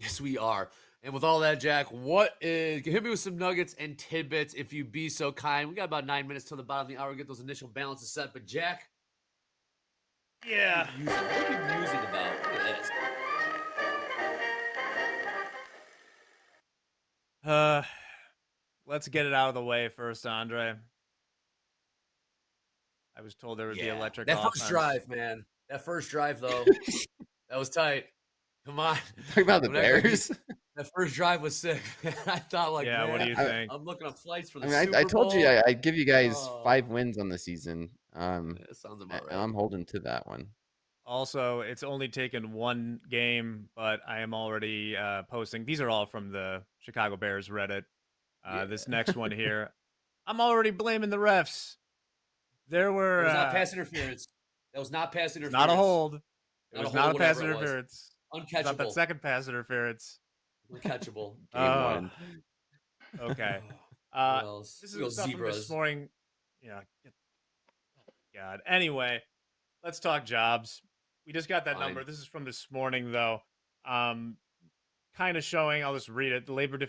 Yes, we are. And with all that, Jack, hit me with some nuggets and tidbits if you be so kind. We got about 9 minutes till the bottom of the hour to get those initial balances set. But Jack, what are you Yeah. musing? What are you musing about? Look at this. Uh, let's get it out of the way first, Andre. I was told there would be Yeah. electric That first offense. drive, man. That first drive, though, that was tight. Come on. Talking about the Don't act like Bears. that first drive was sick, man. I thought, like, Yeah, what do man, you I, think? I'm looking up flights for I the mean, I Super told you Bowl. I'd give you guys 5 Oh, wins on the season. that sounds And about right. I'm holding to that one. Also, it's only taken one game, but I am already posting. These are all from the Chicago Bears Reddit. Yeah. This next one here, I'm already blaming the refs. There That were was not pass interference. That was not pass it's not a interference. hold. It Not a was hold, not a pass whatever it was. interference. It's not that Uncatchable. second pass interference. Uncatchable. Game Uh, one. okay. What Uh, else? this We go is stuff from this zebras. morning. Yeah. God. Anyway, let's talk jobs. We just got that number. Fine. This is from this morning, though. Um, kind of showing, I'll just read it. The labor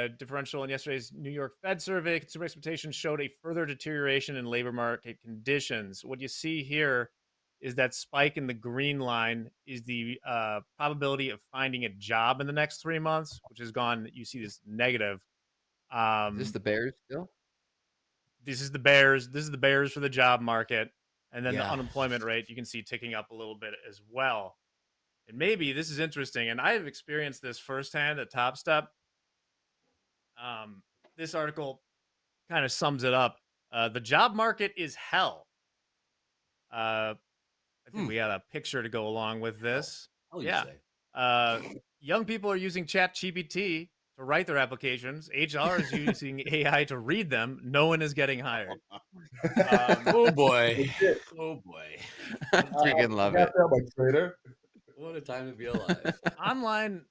differential in yesterday's New York Fed survey, consumer expectations showed a further deterioration in labor market conditions. What you see here is that spike in the green line is the probability of finding a job in the next 3 months, which has gone, you see this negative. Is this Um, the Bears still? this is the Bears. This is the Bears for the job market. And then the Yeah. unemployment rate you can see ticking up a little bit as well. And maybe this is interesting, and I have experienced this firsthand at Top Step. Um, this article kind of sums it up. The job market is hell. I think Hmm. we got a picture to go along with Hell. this. Hell you Yeah. say. Uh, young people are using ChatGPT to write their applications. HR is using AI to read them. No one is getting hired. Oh boy. Legit. Oh boy. I What a time, freaking I love got it. that on my Twitter. what a time to be alive. Online,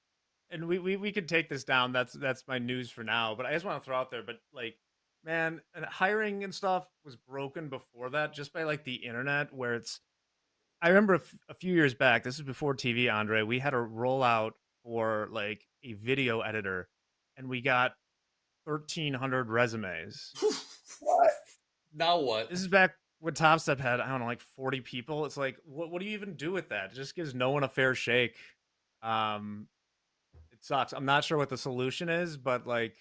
and we could take this down. That's my news for now. But I just want to throw out there. But like, man, and hiring and stuff was broken before that, just by like the internet, where it's. I remember a few years back. This is before TV, Andre. We had a rollout for like a video editor, and we got 1,300 resumes. What? Now what? This is back when Top Step had, I don't know, like 40 people. It's like, what do you even do with that? It just gives no one a fair shake. Um, it sucks. I'm not sure what the solution is, but like,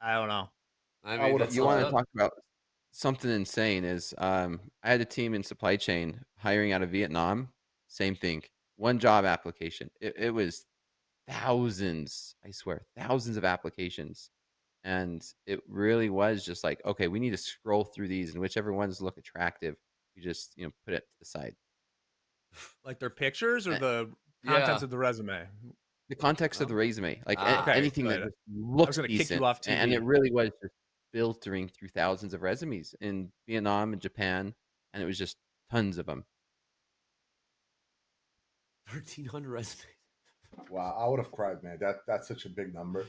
I don't know. I I mean, would that have You sums want it to up. talk about something insane is I had a team in supply chain hiring out of Vietnam. Same thing. One job application. It was thousands, I swear, thousands of applications. And it really was just like, okay, we need to scroll through these and whichever ones look attractive, you just, put it to the side. Like their pictures or A- the contents Yeah. of the resume. The context of the resume, like Okay, anything that good. just I was looks gonna kick you decent. off And it TV. really was just filtering through thousands of resumes in Vietnam and Japan. And it was just tons of them. 1,300 resumes. Wow, I would have cried, man. That's such a big number.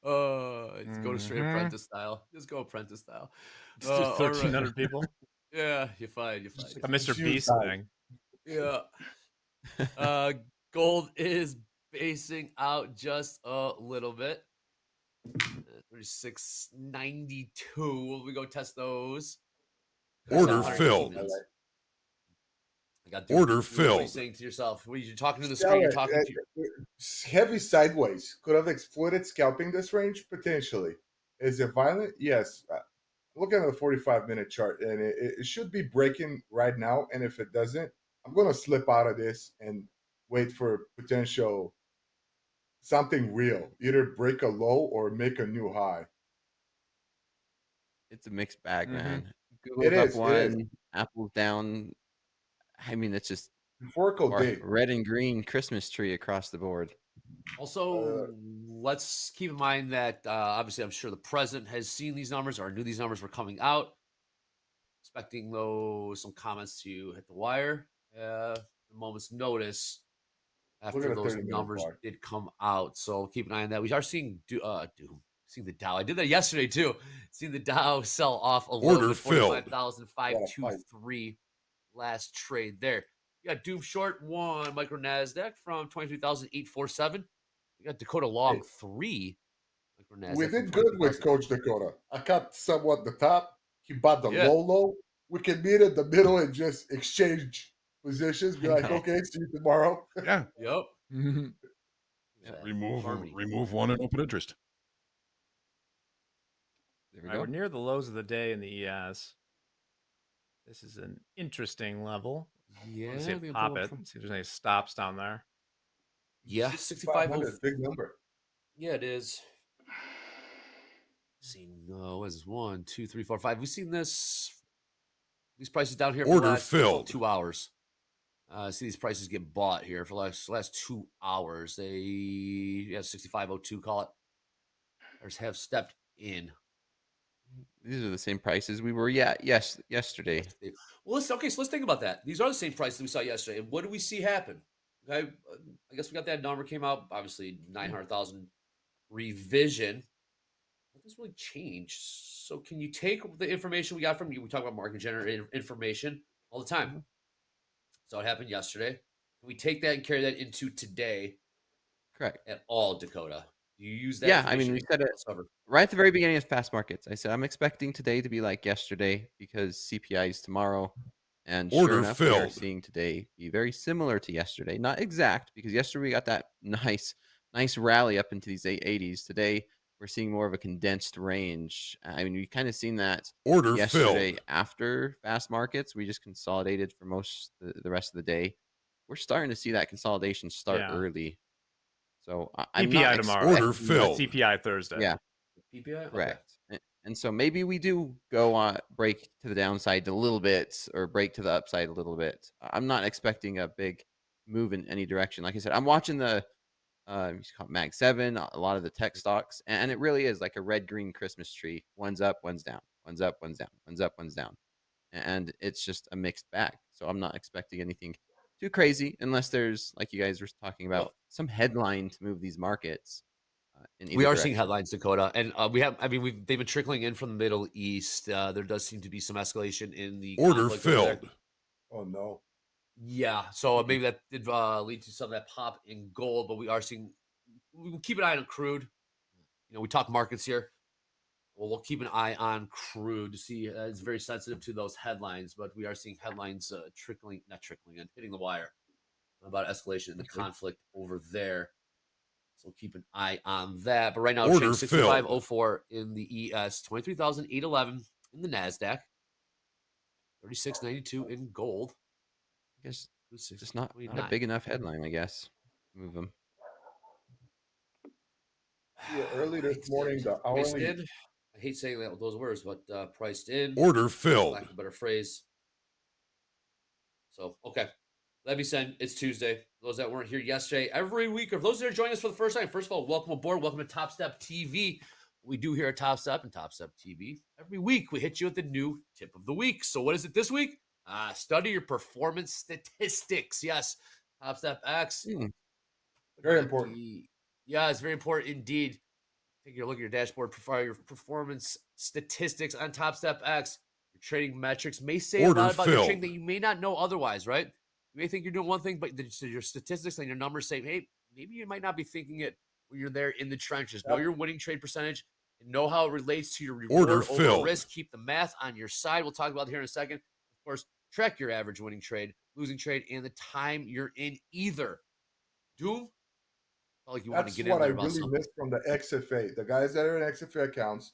Just go to straight apprentice style. Just go apprentice style. It's just All right. 1,300 people. Yeah, you're fine. You're Just fine. like a Mr. Huge Beast size. thing. Yeah. Gold is basing out just a little bit. 36.92. We go test those. Order 700 filled. demons. I got Order What are you filled. saying to yourself? What are you talking to the Sell screen? You're it. talking to. Heavy sideways. Could have exploited scalping this range potentially. Is it violent? Yes. Look at the 45-minute chart, and it should be breaking right now. And if it doesn't, I'm going to slip out of this and wait for potential something real. Either break a low or make a new high. It's a mixed bag, Mhm. man. It Google's up is. It is. one, Apple's down. I mean, it's just Euphorical day. red and green Christmas tree across the board. Also, let's keep in mind that obviously, I'm sure the president has seen these numbers or knew these numbers were coming out. Expecting some comments to hit the wire. A moment's notice after at a those 30-minute numbers bar. did come out. So keep an eye on that. We are seeing Doom. Seeing the Dow. I did that yesterday too. Seeing the Dow sell off a little Order bit. filled. 45,523 last trade there. You got Doom Short 1 micro NASDAQ from 23,847. We got Dakota Long Hey, 3 micro we NASDAQ from did good with 23,000. Coach Dakota. I cut somewhat the top. He bought the Yeah. low. We can meet in the middle and just exchange positions. Be I like, know. okay, see you tomorrow. Yeah. Yep. Mhm. Yeah. Remove Fermi. one and open interest. There we All right, we're go. near the lows of the day in the ES. This is an interesting level. I Yeah. want to see I it think I'm pop pulling it. up. See if there's any stops down there. Yeah. 6,500, big number. Yeah, it is. Seen what is this? 1, 2, 3, 4, 5. We've seen these prices down here for the Order last let's call it filled. 2 hours. See these prices get bought here for the last 2 hours. They 65.02, call it. Others have stepped in. These are the same prices we were yesterday. Yesterday. Well, so let's think about that. These are the same prices we saw yesterday. And what do we see happen? Okay, I guess we got that number came out. Obviously, 900,000 revision. What does really change? So, can you take the information we got from you? We talk about market generated information all the time. Mhm. So, it happened yesterday. Can we take that and carry that into today Correct. at all, Dakota? Do you use that Yeah, I mean, information we said it whatsoever? right at the very beginning of fast markets. I said I'm expecting today to be like yesterday because CPI is tomorrow, and sure Order enough, we are filled. seeing today be very similar to yesterday. Not exact because yesterday we got that nice rally up into these 880s. Today we're seeing more of a condensed range. I mean, we kind of seen that Order yesterday filled. after fast markets. We just consolidated for most the rest of the day. We're starting to see that consolidation start Yeah. early. So I'm PPI not tomorrow. Order expecting filled. CPI Thursday. yeah, PPI? Okay. correct. And so maybe we do go on break to the downside a little bit or break to the upside a little bit. I'm not expecting a big move in any direction. Like I said, I'm watching the you call it Mag 7, a lot of the tech stocks, and it really is like a red green Christmas tree. One's up, one's down. One's up, one's down. One's up, one's down. And it's just a mixed bag. So I'm not expecting anything too crazy unless there's, like you guys were talking about, Well, some headline to move these markets in we either are seeing direction. headlines, Dakota, and they've been trickling in from the Middle East. There does seem to be some escalation in the Order conflict over there. filled. Oh, no. Yeah, so maybe that did lead to some of that pop in gold, but we are seeing. We will keep an eye on crude. We talk markets here. Well, we'll keep an eye on crude to see. It's very sensitive to those headlines, but we are seeing headlines not trickling in, hitting the wire about escalation in the conflict over there. So we'll keep an eye on that. But right now, Order change filled. 65.04 in the ES, 23,811 in the NASDAQ, 36.92 in gold. I guess Just just not a big enough headline, I guess. Move them. Yeah, early I this hate to say morning, it. the Priced hourly. in. I hate saying those words, but priced in, Order for filled. lack of a better phrase. So, okay. That being said, it's Tuesday. Those that weren't here yesterday, every week, or those that are joining us for the first time, first of all, welcome aboard. Welcome to Top Step TV. We do here at Top Step and Top Step TV. Every week, we hit you with the new tip of the week. So, what is it this week? Study your performance statistics. Yes, Top Step X. Very important. Yeah, it's very important indeed. Take a look at your dashboard, your performance statistics on Top Step X. Your trading metrics may say Order a lot about your trading filled. that you may not know otherwise, right? You may think you're doing one thing, but your statistics and your numbers say, hey, maybe you might not be thinking it when you're there in the trenches. Know Yep. your winning trade percentage and know how it relates to your Order reward over filled. risk. Keep the math on your side. We'll talk about it here in a second. Of course, track your average winning trade, losing trade, and the time you're in either. Doom, felt like you want to That's get what in I there about really something. miss from the XFA. The guys that are in XFA accounts,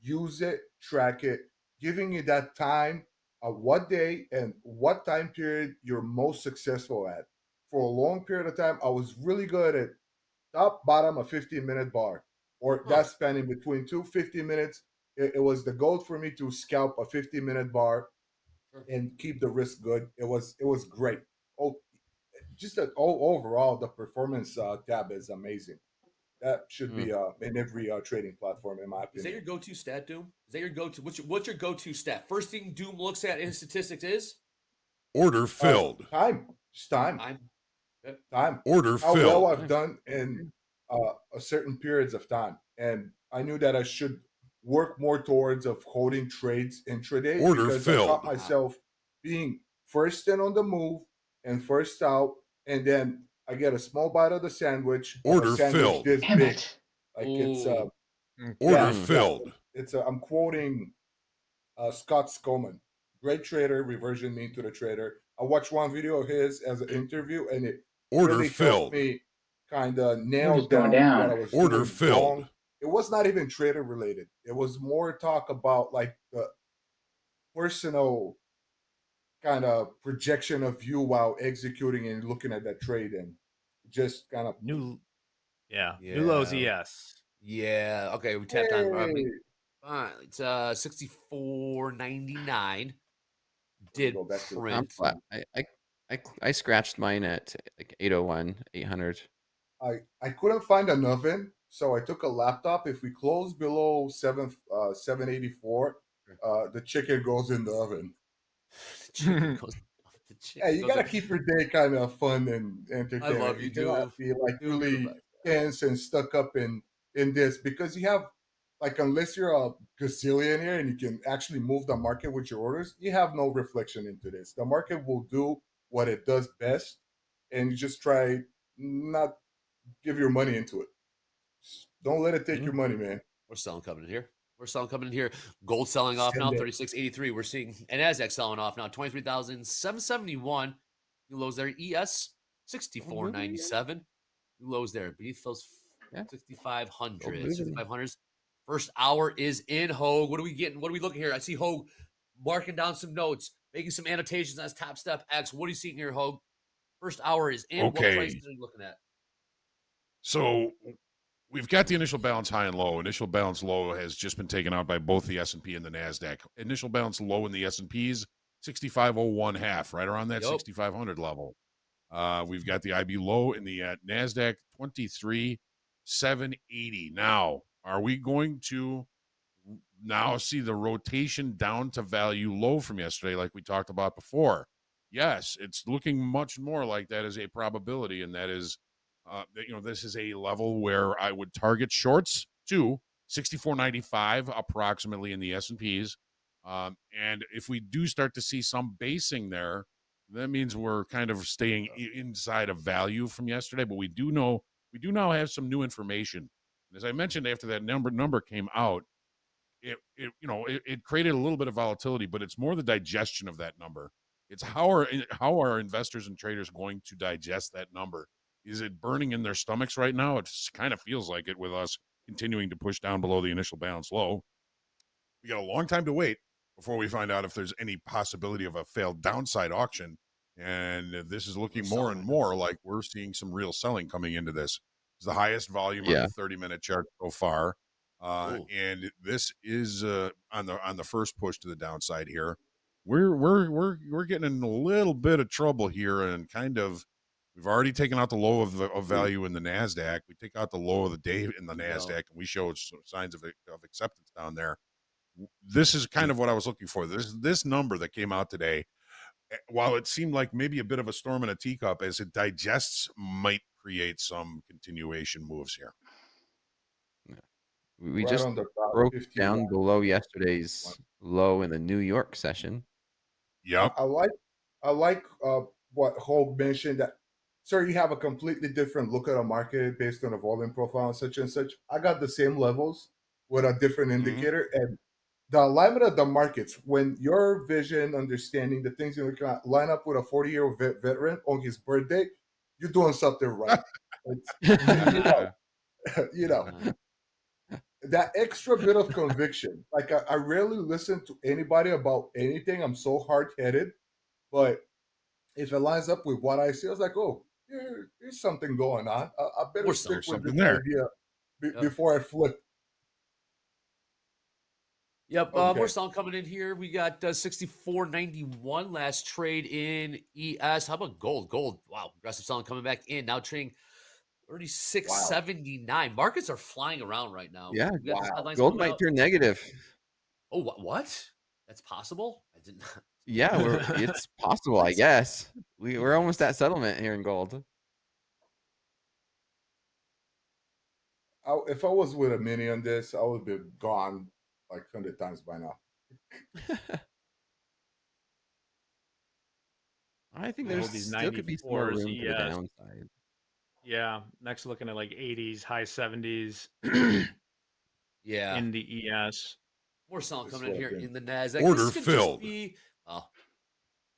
use it, track it, giving you that time of what day and what time period you're most successful at. For a long period of time, I was really good at top, bottom, a 15-minute bar, or Huh. that spanning between 50 minutes. It was the goal for me to scalp a 50-minute bar Sure. and keep the risk good. It was great. Oh, just that overall, the performance tab is amazing. That should be in every trading platform, in my Is that your opinion. go-to stat, Doom? Is that your go-to? What's your go-to stat? First thing Doom looks at in statistics is Order filled. Time, just time, time. Okay. time. Order How well filled. I've done in a certain periods of time, and I knew that I should work more towards of holding trades intraday Order because I caught filled. myself being first in on the move and first out, and then I get a small bite of the sandwich of a Order sandwich filled. this Damn big. it. Like it's Oh, Order yeah, Mm. yeah. filled. It's I'm quoting Scott Scoman, great trader, reversion mean to the trader. I watched one video of his as an interview, and it Order really helped filled. me kind of nail Order's going down what I down. was Order doing filled. wrong. It was not even trader related. It was more talk about like the personal kind of projection of you while executing and looking at that trade, and just kind of New new lows yeah. ES. Yeah. Okay, we tapped on. hey, Fine. It's 64.99. let me Did go back to the I'm print. flat. I scratched mine at like 801, 800. I couldn't find an oven, so I took a laptop. If we close below 784, the chicken goes in the oven. The chicken goes. The Yeah, chicken you goes. gotta keep your day kind of fun and I love entertaining. you, You cannot dude. be like Dude, you're the really best. tense and stuck up in this, because you have, like, unless you're a gazillionaire and you can actually move the market with your orders, you have no reflection into this. The market will do what it does best, and you just try not give your money into it. Don't let it take your money, man. We're selling coming in here. We're selling coming in here. Gold selling off Send now, it. 36.83. We're seeing an Nasdaq selling off now, 23,771. New lows there. ES, 64.97. New lows there. Beneath those Yeah. 6,500. moving. 6,500s. First hour is in, Hogue. What are we getting? What are we looking here? I see Hogue marking down some notes, making some annotations on his Top Step X. What are you seeing here, Hogue? First hour is in. What price Okay. are you looking at? So we've got the initial balance high and low. Initial balance low has just been taken out by both the S&P and the NASDAQ. Initial balance low in the S&P's 6501 half, right around that Yup. 6,500 level. We've got the IB low in the NASDAQ 23,780. Now, are we going to now see the rotation down to value low from yesterday, like we talked about before? Yes, it's looking much more like that is a probability, and that is, this is a level where I would target shorts to 64.95 approximately in the S&Ps. And if we do start to see some basing there, that means we're kind of staying inside of value from yesterday. But we do now have some new information. And as I mentioned, after that number came out, it created a little bit of volatility, but it's more the digestion of that number. It's how are investors and traders going to digest that number? Is it burning in their stomachs right now? It kind of feels like it with us continuing to push down below the initial balance low. We got a long time to wait before we find out if there's any possibility of a failed downside auction. And this is looking more and more like we're seeing some real selling coming into this. It's the highest volume on Yeah. the 30-minute chart so far. Ooh. And this is on the first push to the downside here. We're getting in a little bit of trouble here, and kind of we've already taken out the low of value in the Nasdaq. We take out the low of the day in the There you go. Nasdaq, and we show some signs of acceptance down there. This is kind of what I was looking for. This number that came out today, while it seemed like maybe a bit of a storm in a teacup, as it digests, might create some continuation moves here. We Right just on the dot, broke 51. down below yesterday's low in the New York session. Yep. I like what Hogue mentioned, that, sir, you have a completely different look at a market based on a volume profile and such and such. I got the same levels with a different indicator, and the alignment of the markets, when your vision, understanding the things you can line up with a 40-year-old veteran on his birthday, you're doing something right. It's, you know, that extra bit of conviction. Like I rarely listen to anybody about anything. I'm so hard headed, but if it lines up with what I see, I was like, oh, yeah, there's something going on. I better We're stick selling with this something there. idea Yep. before I flip. Yep, Okay. more selling coming in here. We got 64.91 last trade in ES. How about gold? Gold, wow, aggressive selling coming back in. Now trading 36.79. Markets are flying around right now. Yeah. We got these headlines Gold coming might out. turn negative. Oh, what? That's possible? I didn't. Yeah, it's possible, I guess. We're almost at settlement here in gold. If I was with a mini on this, I would be gone like 100 times by now. I think They there's hold these still could be some more 94s room to the ES. downside. Yeah, next looking at like 80s, high 70s Yeah, in the ES. more selling This is coming in what here I've been. in the Nasdaq. Order This could just filled. be. Oh,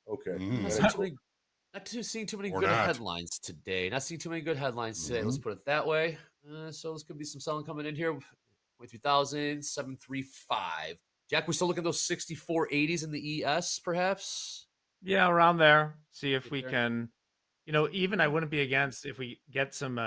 Okay. not Mm. seeing too many. Not too seeing too many Or good not. headlines today. Not seeing too many good headlines today. Let's Mhm. put it that way. So this could be some selling coming in here. 23,000, 735. Jack, we still looking at those 6480s in the ES, perhaps? Yeah, around there. See if Get we there. can, even I wouldn't be against if we get some